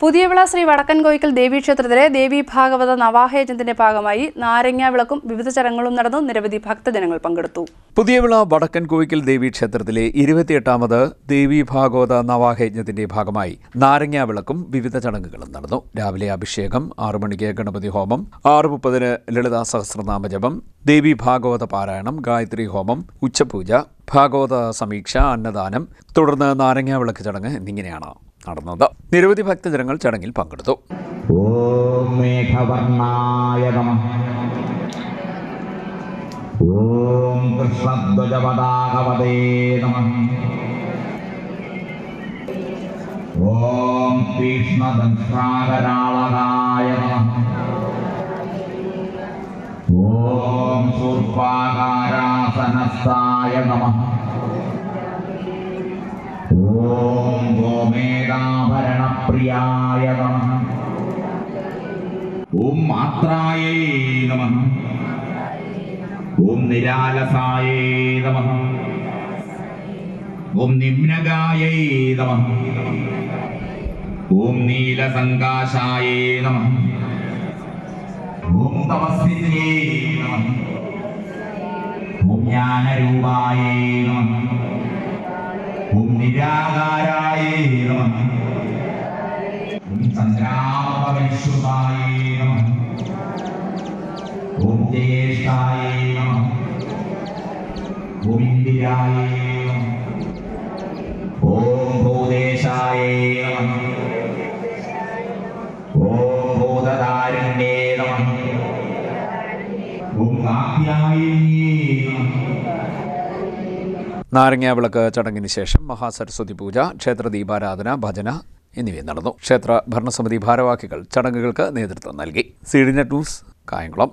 പുതിയവിള ശ്രീ വടക്കൻകോയിക്കൽ ദേവീക്ഷേത്രത്തിലെ ദേവി ഭാഗവത നവാഹയജ്ഞത്തിന്റെ ഭാഗമായി നാരങ്ങാവിളക്കും വിവിധ ചടങ്ങുകളും നടന്നു. നിരവധി ഭക്തജനങ്ങൾ പങ്കെടുത്തു. പുതിയവിള വടക്കൻകോയിക്കൽ ദേവീക്ഷേത്രത്തിലെ 28ാമത് ദേവി ഭാഗവത നവാഹയജ്ഞത്തിന്റെ ഭാഗമായി നാരങ്ങാവിളക്കും വിവിധ ചടങ്ങുകളും നടന്നു. രാവിലെ അഭിഷേകം, 6 മണിക്ക് ഗണപതി ഹോമം, 6:30 ലളിതാ സഹസ്രനാമ ജപം, ദേവി ഭാഗവത പാരായണം, ഗായത്രി ഹോമം, ഉച്ചപൂജ, ഭാഗവത സമീക്ഷ, അന്നദാനം, തുടർന്ന് നാരങ്ങാവിളക്ക് ചടങ്ങ് എന്നിങ്ങനെയാണ് നടന്നത്. നിരവധി ഭക്തജനങ്ങൾ ചടങ്ങിൽ പങ്കെടുത്തു. ഓം മേഘവർണ്ണായ നമഃ. ഓം കൃഷ്ണധ്വജപതാകവതേ നമഃ. ഓം തീക്ഷ്ണദംഷ്ട്രാകരാളകായ നമഃ. ഓം ശൂർപ്പാകാരാസനസ്ഥായ നമഃ. ഓം ഗോമേധാഭരണപ്രിയായ നമഃ. ഓം മാത്രായൈ നമഃ. ഓം നിരാലസായൈ നമഃ. ഓം നിമ്നഗായൈ നമഃ. ഓം നീലസങ്കാശായൈ നമഃ. ഓം തപസ്വിനേ നമഃ. ഓം ജ്ഞാനരൂപായൈ നമഃ. ഓം നിരാകാരായ നമഃ. ഓം ചന്ദ്രാപവിശ്രുതായ നമഃ. ഓം ജ്യേഷ്ഠായ നമഃ. ഓം ഇന്ദിരായ നമഃ. ഓം ഭൂതേശായ നമഃ. ഓം ഭൂതധാരിണ്യേ നമഃ. ഓം കാത്യായനീ നമഃ. നാരങ്ങാവിളക്ക് ചടങ്ങിന് ശേഷം മഹാസരസ്വതി പൂജ, ക്ഷേത്ര ദീപാരാധന, ഭജന എന്നിവ നടന്നു. ക്ഷേത്ര ഭരണസമിതി ഭാരവാഹികൾ ചടങ്ങുകൾക്ക് നേതൃത്വം നൽകി. CDNet news, Kayamkulam.